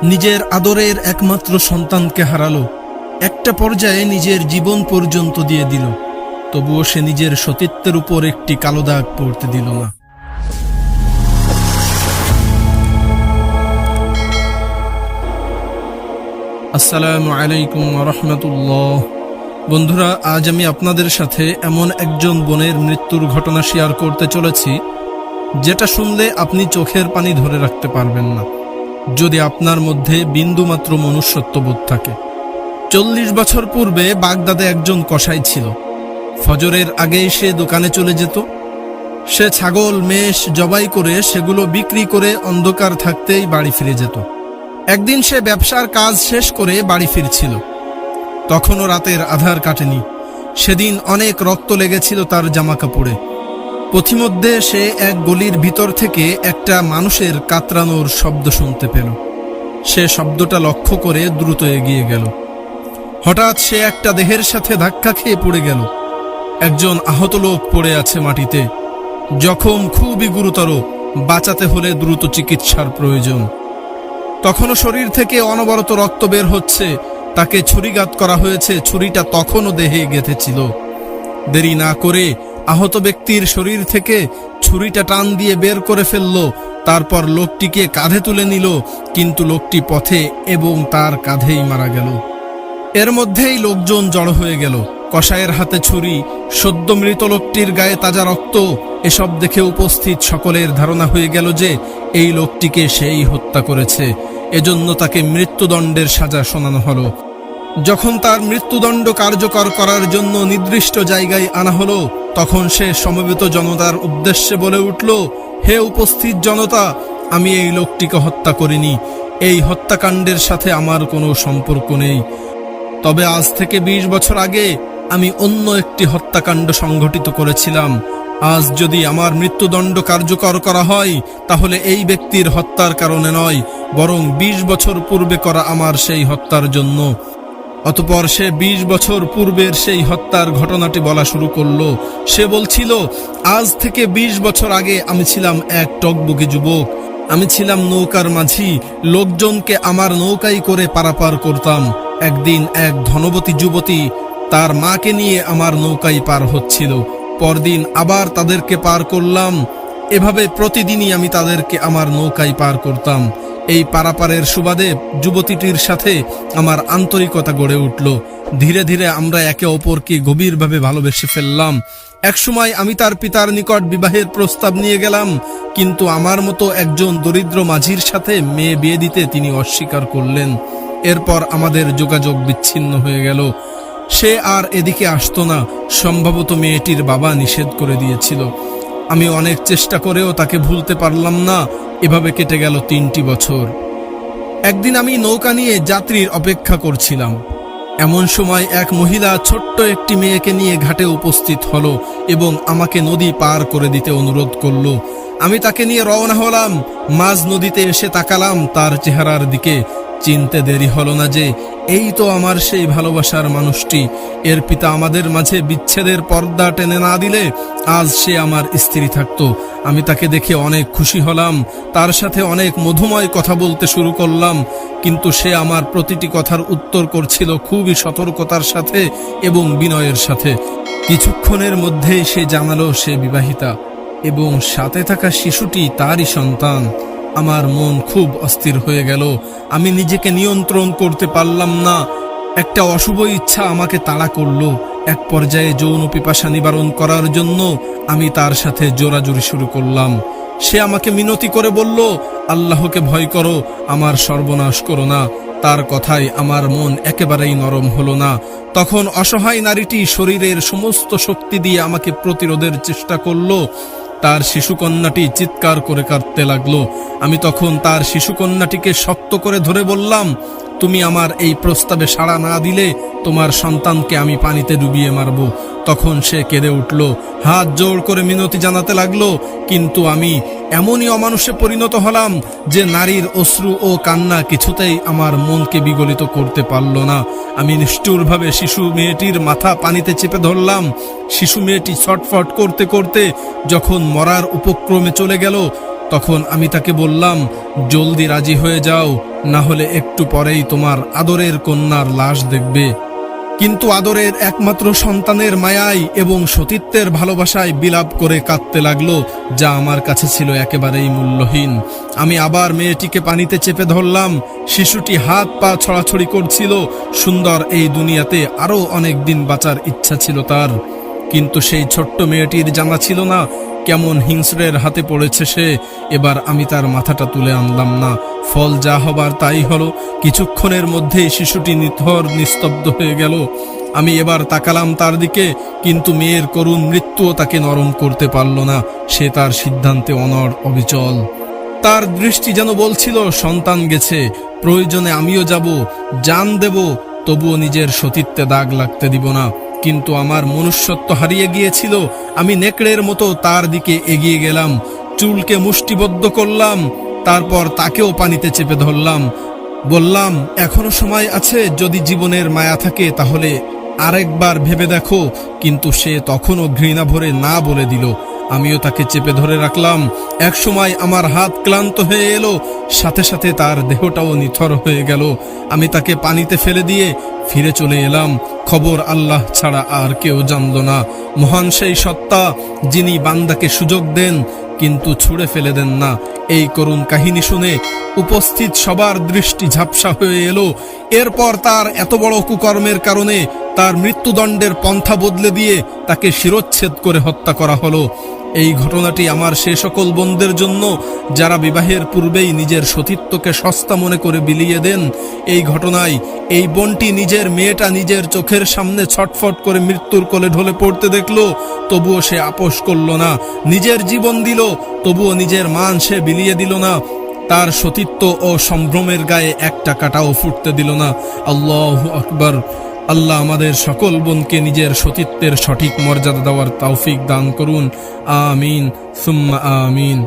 নিজের আদরের একমাত্র সন্তানকে হারালো, একটা পর্যায়ে নিজের জীবন পর্যন্ত দিয়ে দিল, তবুও সে নিজের সতীত্বের উপর একটি কালো দাগ পড়তে দিল না। আসসালামু আলাইকুম ওয়া রাহমাতুল্লাহ। বন্ধুরা, আজ আমি আপনাদের সাথে এমন একজন বোনের মৃত্যুর ঘটনা শেয়ার করতে চলেছি, যেটা শুনলে আপনি চোখের পানি ধরে রাখতে পারবেন না, যদি আপনার মধ্যে বিন্দুমাত্র মনুষ্যত্ববোধ থাকে। 40 বছর পূর্বে বাগদাদে একজন কসাই ছিল। ফজরের আগেই সে দোকানে চলে যেত। সে ছাগল মেষ জবাই করে সেগুলো বিক্রি করে অন্ধকার থাকতেই বাড়ি ফিরে যেত। একদিন সে ব্যবসার কাজ শেষ করে বাড়ি ফিরছিল। তখনও রাতের আধার কাটেনি। সেদিন অনেক রক্ত লেগেছিল তার জামা কাপড়ে। পথিমধ্যে সে এক গলির ভিতর থেকে একটা মানুষের কাতরানোর শব্দ শুনতে পেল। সে শব্দটা লক্ষ্য করে দ্রুত এগিয়ে গেল। হঠাৎ সে একটা দেহের সাথে ধাক্কা খেয়ে পড়ে গেল। একজন আহত লোক পড়ে আছে মাটিতে। জখম খুবই গুরুতর, বাঁচাতে হলে দ্রুত চিকিৎসার প্রয়োজন। তখনও শরীর থেকে অনবরত রক্ত বের হচ্ছে। তাকে ছুরিঘাত করা হয়েছে, ছুরিটা তখনও দেহে গেঁথেছিল। দেরি না করে আহত ব্যক্তির শরীর থেকে ছুরিটা টান দিয়ে বের করে ফেলল। তারপর লোকটিকে কাঁধে তুলে নিল, কিন্তু লোকটি পথে এবং তার কাঁধেই মারা গেল। এর মধ্যেই লোকজন জড়ো হয়ে গেল। কসাইয়ের হাতে ছুরি, সদ্য মৃত লোকটির গায়ে তাজা রক্ত, এসব দেখে উপস্থিত সকলের ধারণা হয়ে গেল যে এই লোকটিকে সেই হত্যা করেছে। এজন্য তাকে মৃত্যুদণ্ডের সাজা শোনানো হলো। যখন তার মৃত্যুদণ্ড কার্যকর করার জন্য নির্দিষ্ট জায়গায় আনা হলো, তখন সে সমবেত জনতার উদ্দেশ্যে বলে উঠল, হে উপস্থিত জনতা, আমি এই লোকটিকে হত্যা করিনি। এই হত্যাকাণ্ডের সাথে আমার কোনো সম্পর্ক নেই। তবে আজ থেকে 20 বছর আগে আমি অন্য একটি হত্যাকাণ্ড সংঘটিত করেছিলাম। আজ যদি আমার মৃত্যুদণ্ড কার্যকর করা হয়, তাহলে এই ব্যক্তির হত্যার কারণে নয়, বরং 20 বছর পূর্বে করা আমার সেই হত্যার জন্য। অতঃপর সে 20 বছর পূর্বের সেই হত্যার ঘটনাটি বলা শুরু করলো। সে বলছিল, আজ থেকে 20 বছর আগে আমি ছিলাম এক টকবকে যুবক। আমি ছিলাম নৌকার মাঝি। লোকজনকে আমার নৌকায় করে পারাপার করতাম। একদিন এক ধনবতী যুবতী তার মাকে নিয়ে আমার নৌকায় পার হচ্ছিল। পরদিন আবার তাদেরকে পার করলাম। এভাবে প্রতিদিনই আমি তাদেরকে আমার নৌকায় পার করতাম। এই পারাপারের সুবাদে যুবতীটির সাথে আমার আন্তরিকতা গড়ে উঠল। ধীরে ধীরে আমরা একে অপরকে গভীরভাবে ভালোবেসে ফেললাম। একসময় আমি তার পিতার নিকট বিবাহের প্রস্তাব নিয়ে গেলাম, কিন্তু আমার মতো একজন দরিদ্র মাঝির সাথে মেয়ে বিয়ে দিতে তিনি অস্বীকার করলেন। এরপর আমাদের যোগাযোগ বিচ্ছিন্ন হয়ে গেল। সে আর এদিকে আসতো না। সম্ভবত মেয়েটির বাবা নিষেধ করে দিয়েছিল। আমি অনেক চেষ্টা করেও তাকে ভুলতে পারলাম না। এভাবে কেটে গেল 3টি বছর। একদিন আমি নৌকা নিয়ে যাত্রীর অপেক্ষা করছিলাম। এমন সময় এক মহিলা ছোট্ট একটি মেয়েকে নিয়ে ঘাটে উপস্থিত হলো এবং আমাকে নদী পার করে দিতে অনুরোধ করল। আমি তাকে নিয়ে রওনা হলাম। মাঝ নদীতে এসে তাকালাম তার চেহারার দিকে। চিনতে দেরি হলো না যে এই তো আমার সেই ভালোবাসার মানুষটি। এর পিতা আমাদের মাঝে বিচ্ছেদের পর্দা টেনে না দিলে আজ সে আমার স্ত্রী থাকতো। আমি তাকে দেখে অনেক খুশি হলাম। তার সাথে অনেক মধুময় কথা বলতে শুরু করলাম, কিন্তু সে আমার প্রতিটি কথার উত্তর করছিল খুবই সতর্কতার সাথে এবং বিনয়ের সাথে। কিছুক্ষণের মধ্যেই সে জানালো সে বিবাহিতা এবং সাথে থাকা শিশুটি তারই সন্তান। আমার মন খুব অস্থির হয়ে গেল। আমি নিজেকে নিয়ন্ত্রণ করতে পারলাম না। একটা অশুভ ইচ্ছা আমাকে তাড়া করলো। এক পর্যায়ে যৌন পিপাসা নিবারণ করার জন্য আমি তার সাথে জোরাজুরি শুরু করলাম। সে আমাকে মিনতি করে বলল, আল্লাহকে ভয় করো, আমার সর্বনাশ করো না। তার কথায় আমার মন একেবারেই নরম হলো না। তখন অসহায় নারীটি শরীরের সমস্ত শক্তি দিয়ে আমাকে প্রতিরোধের চেষ্টা করলো। তার শিশুকন্যাটি চিৎকার করে কাঁদতে লাগলো। আমি তখন তার শিশুকন্যাটিকে শক্ত করে ধরে বললাম, তুমি আমার এই প্রস্তাবে সাড়া না দিলে তোমার সন্তানকে আমি পানিতে ডুবিয়ে মারব। তখন সে কেঁদে উঠল, হাত জোড় করে মিনতি জানাতে লাগলো। কিন্তু আমি এমনই অমানুষে পরিণত হলাম যে নারীর অশ্রু ও কান্না কিছুতেই আমার মনকে বিগলিত করতে পারল না। আমি নিষ্ঠুরভাবে শিশু মেয়েটির মাথা পানিতে চেপে ধরলাম। শিশু মেয়েটি ছটফট করতে করতে যখন মরার উপক্রমে চলে গেল, তখন আমি তাকে বললাম, জলদি রাজি হয়ে যাও, না হলে একটু পরেই তোমার আদরের কন্যার লাশ দেখবে। কিন্তু আদরের একমাত্র সন্তানের মায়ায় এবং সতীত্বের ভালোবাসায় বিলাপ করে কাঁদতে লাগলো, যা আমার কাছে ছিল একেবারেই মূল্যহীন। আমি আবার মেয়েটিকে পানিতে চেপে ধরলাম। শিশুটি হাত পা ছড়াছড়ি করছিল। সুন্দর এই দুনিয়াতে আরো অনেক দিন বাঁচার ইচ্ছা ছিল তার, কিন্তু সেই ছোট্ট মেয়েটির জানা ছিল না কেমন হিংস্রের হাতে পড়েছে সে। এবার আমি তার মাথাটা তুলে আনলাম না। ফল যা হবার তাই হলো। কিছুক্ষণের মধ্যেই শিশুটি নিথর নিস্তব্ধ হয়ে গেল। আমি এবার তাকালাম তার দিকে, কিন্তু মেয়ের করুণ মৃত্যুও তাকে নরম করতে পারল না। সে তার সিদ্ধান্তে অনড় অবিচল। তার দৃষ্টি যেন বলছিল, সন্তান গেছে, প্রয়োজনে আমিও যাব, জান দেব, তবুও নিজের সতীত্বে দাগ লাগতে দিব না। কিন্তু আমার মনুষ্যত্ব হারিয়ে গিয়েছিল। আমি নেকড়ের মতো তার দিকে এগিয়ে গেলাম, চুলকে মুষ্টিবদ্ধ করলাম, তারপর তাকেও পানিতে চেপে ধরলাম। বললাম, এখনো সময় আছে, যদি জীবনের মায়া থাকে তাহলে আরেকবার ভেবে দেখো। কিন্তু সে তখনও ঘৃণা ভরে না বলে দিল। আমিও তাকে চেপে ধরে রাখলাম। একসময় আমার হাত ক্লান্ত হয়ে এলো, সাথে সাথে তার দেহটাও নিথর হয়ে গেল। আমি তাকে পানিতে ফেলে দিয়ে ফিরে চলে এলাম। খবর আল্লাহ ছাড়া আর কেউ জানল না। মহান সেই সত্তা, যিনি বান্দাকে সুযোগ দেন কিন্তু ছুঁড়ে ফেলে দেন না। এই করুণ কাহিনী শুনে উপস্থিত সবার দৃষ্টি ঝাপসা হয়ে এলো। এরপর তার এত বড় কুকর্মের কারণে তার মৃত্যুদণ্ডের পন্থা বদলে দিয়ে তাকে শিরচ্ছেদ করে হত্যা করা হলো। এই ঘটনাটি আমার সে সকল বোনদের জন্য যারা বিবাহের পূর্বেই নিজের সতীত্বকে সস্তা মনে করে বিলিয়ে দেন। এই ঘটনায় এই বোনটি নিজের মেয়েটা নিজের চোখের সামনে ছটফট করে মৃত্যুর কোলে ঢলে পড়তে দেখলো, তবুও সে আপোষ করল না। নিজের জীবন দিল, তবুও নিজের মান সে বিলিয়ে দিল না। তার সতীত্ব ও সম্ভ্রমের গায়ে একটা কাঁটাও ফুটতে দিল না। আল্লাহু আকবার। আল্লাহ আমাদের সকল বোনকে নিজের সতীত্বের সঠিক মর্যাদা দেওয়ার তৌফিক দান করুন। আমিন সুম্মা আমিন।